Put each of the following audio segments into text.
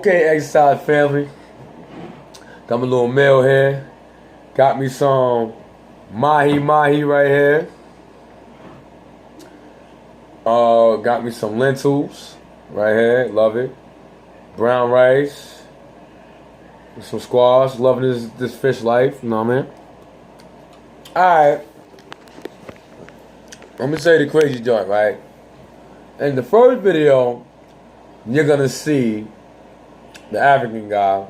Okay, exercise family. Got my little meal here. Got me some mahi right here. Got me some lentils right here. Love it. Brown rice. Some squash. Loving this fish life. You know what I mean? Alright. Let me say the crazy joint, right? In the first video, you're gonna see the African guy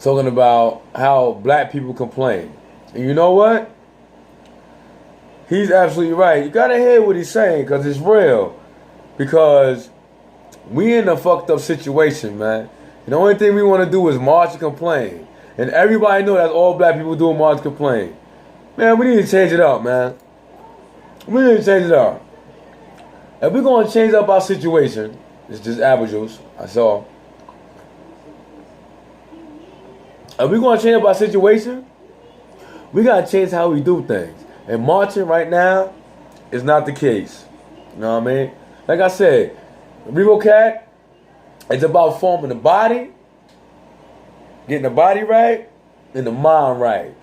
talking about how black people complain. And you know what? He's absolutely right. You gotta hear what he's saying, because it's real. Because we in a fucked up situation, man. And the only thing we want to do is march and complain. And everybody know that's all black people do, march and complain. Man, we need to change it up, man. We need to change it up. If we're going to change up our situation, it's just apple juice, that's all. If we're going to change up our situation, we got to change how we do things. And marching right now is not the case. You know what I mean? Like I said, Revo Cat, it's about forming the body, getting the body right, and the mind right.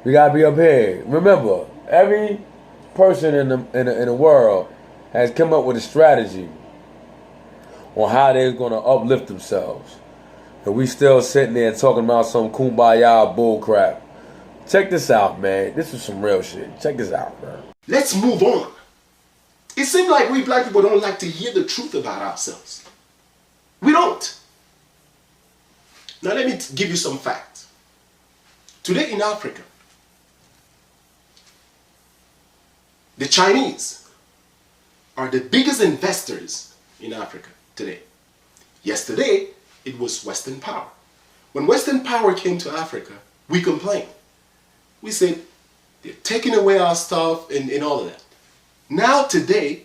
We got to be up here. Remember, every person in the world has come up with a strategy on how they're going to uplift themselves. And we still sitting there talking about some kumbaya bull crap. Check this out, man. This is some real shit. Check this out, man. Let's move on. It seems like we black people don't like to hear the truth about ourselves. We don't. Now let me give you some facts. Today in Africa, the Chinese are the biggest investors in Africa today. Yesterday, it was Western power. When Western power came to Africa, we complained. We said, they're taking away our stuff and all of that. Now today,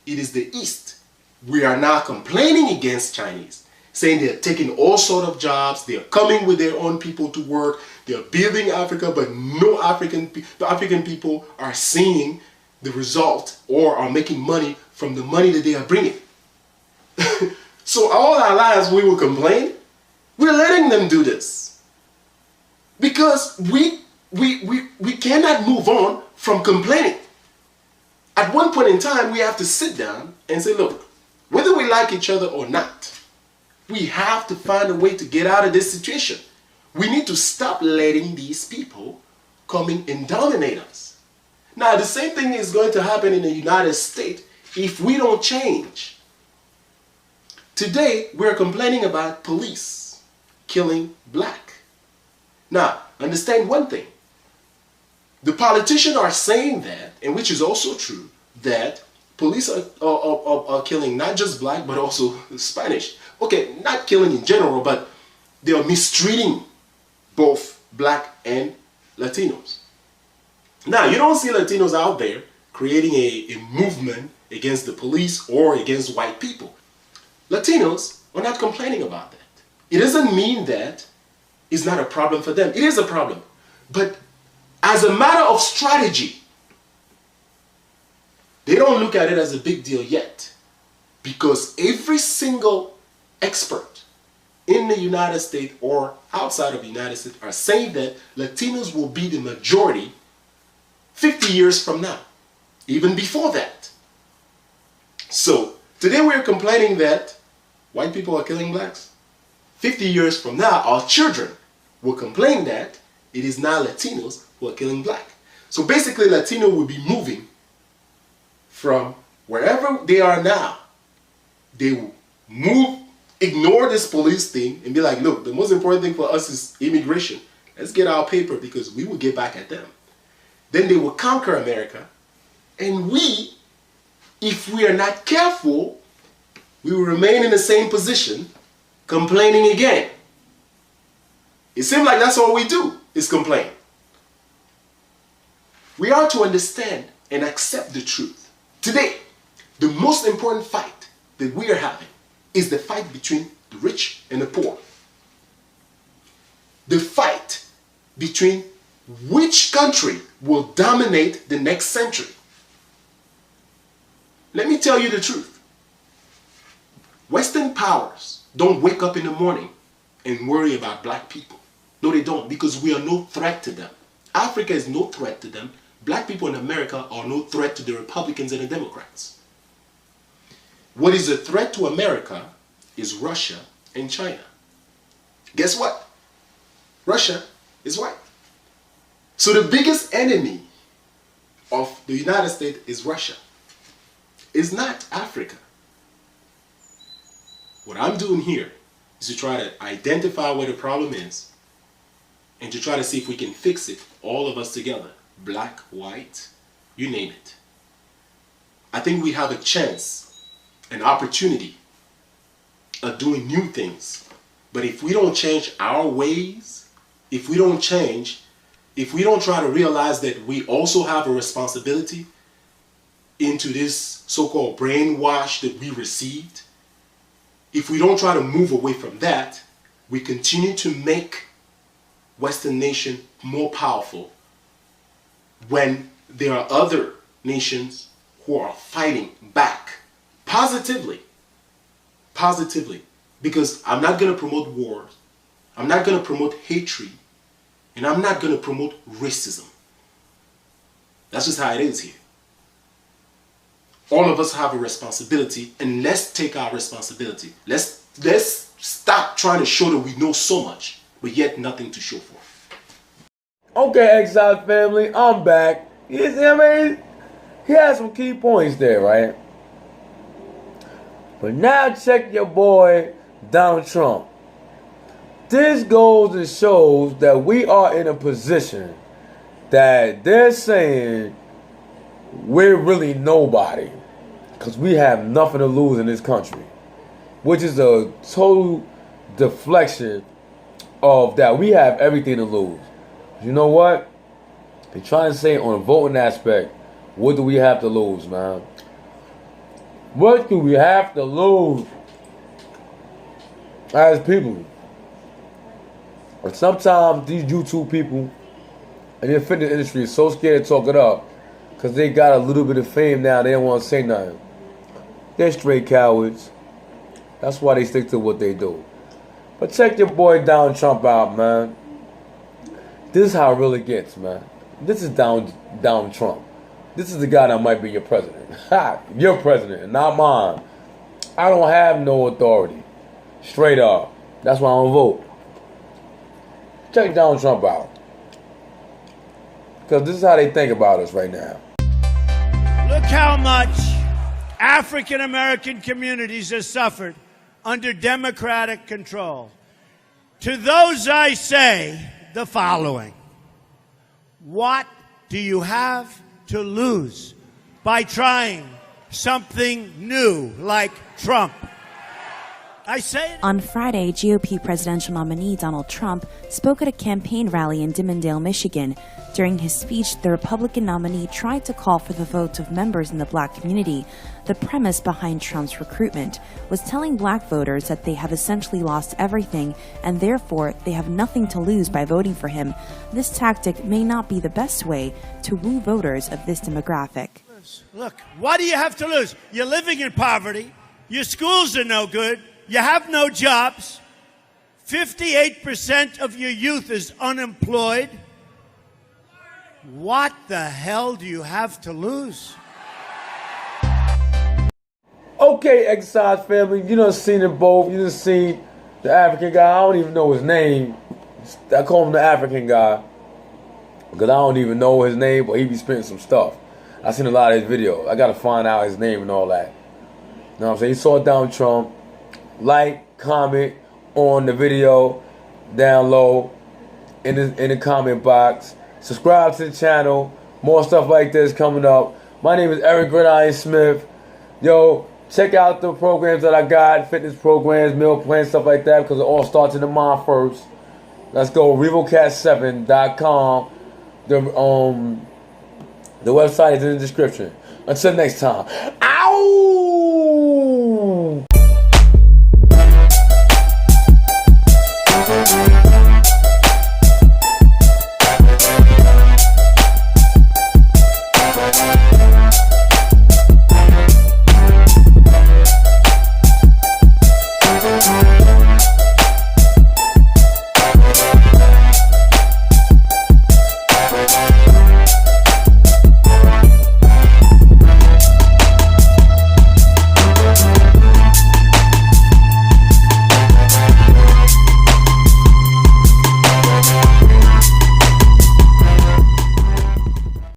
it is the East. We are now complaining against Chinese, saying they're taking all sort of jobs, they're coming with their own people to work, they're building Africa, but no African people are seeing the result or are making money from the money that they are bringing. So all our lives we will complain. We're letting them do this because we cannot move on from complaining. At one point in time, we have to sit down and say, look, whether we like each other or not, we have to find a way to get out of this situation. We need to stop letting these people come in and dominate us. Now, the same thing is going to happen in the United States if we don't change. Today, we're complaining about police killing black. Now, understand one thing. The politicians are saying that, and which is also true, that police are killing not just black, but also Spanish. Okay, not killing in general, but they are mistreating both black and Latinos. Now, you don't see Latinos out there creating a movement against the police or against white people. Latinos are not complaining about that. It doesn't mean that it's not a problem for them. It is a problem. But as a matter of strategy, they don't look at it as a big deal yet. Because every single expert in the United States or outside of the United States are saying that Latinos will be the majority 50 years from now, even before that. So today we're complaining that white people are killing blacks. 50 years from now, our children will complain that it is now Latinos who are killing black. So basically, Latino will be moving from wherever they are now. They will move, ignore this police thing and be like, look, the most important thing for us is immigration. Let's get our paper because we will get back at them. Then they will conquer America. And we, if we are not careful, we will remain in the same position, complaining again. It seems like that's all we do, is complain. We are to understand and accept the truth. Today, the most important fight that we are having is the fight between the rich and the poor. The fight between which country will dominate the next century. Let me tell you the truth. Western powers don't wake up in the morning and worry about black people. No, they don't, because we are no threat to them. Africa is no threat to them. Black people in America are no threat to the Republicans and the Democrats. What is a threat to America is Russia and China. Guess what? Russia is white. So the biggest enemy of the United States is Russia. It's not Africa. What I'm doing here is to try to identify where the problem is and to try to see if we can fix it, all of us together. Black, white, you name it. I think we have a chance, an opportunity of doing new things. But if we don't change our ways, if we don't try to realize that we also have a responsibility into this so-called brainwash that we received, if we don't try to move away from that, we continue to make Western nation more powerful when there are other nations who are fighting back positively. Because I'm not going to promote wars, I'm not going to promote hatred, and I'm not going to promote racism. That's just how it is here. All of us have a responsibility, and let's take our responsibility. Let's stop trying to show that we know so much, but yet nothing to show for. Okay, Exile family, I'm back. You see what I mean? He has some key points there, right? But now check your boy Donald Trump. This goes and shows that we are in a position that they're saying we're really nobody because we have nothing to lose in this country, which is a total deflection of that we have everything to lose. You know what? They're trying to say on a voting aspect, what do we have to lose, man? What do we have to lose as people? And sometimes these YouTube people and the fitness industry is so scared to talk it up because they got a little bit of fame now. They don't want to say nothing. They're straight cowards. That's why they stick to what they do. But check your boy Donald Trump out, man. This is how it really gets, man. This is Donald Trump. This is the guy that might be your president. Ha! Your president, not mine. I don't have no authority. Straight up. That's why I don't vote. Check Donald Trump out. Because this is how they think about us right now. Look how much African American communities have suffered under Democratic control. To those I say the following. What do you have to lose by trying something new like Trump? I say it. On Friday, GOP presidential nominee Donald Trump spoke at a campaign rally in Dimondale, Michigan. During his speech, the Republican nominee tried to call for the vote of members in the black community. The premise behind Trump's recruitment was telling black voters that they have essentially lost everything and therefore they have nothing to lose by voting for him. This tactic may not be the best way to woo voters of this demographic. Look, what do you have to lose? You're living in poverty. Your schools are no good. You have no jobs. 58% of your youth is unemployed. What the hell do you have to lose? Okay, Exercise family, you done seen it both. You done seen the African guy. I don't even know his name. I call him the African guy because I don't even know his name, but he be spitting some stuff. I seen a lot of his videos. I got to find out his name and all that. You know what I'm saying? He saw Donald Trump. Like, comment on the video down low in the comment box. Subscribe to the channel. More stuff like this coming up. My name is Eric Gridiron Smith. Yo, check out the programs that I got. Fitness programs, meal plans, stuff like that. Because it all starts in the mind first. Let's go. RevoCat7.com. The website is in the description. Until next time. Ow!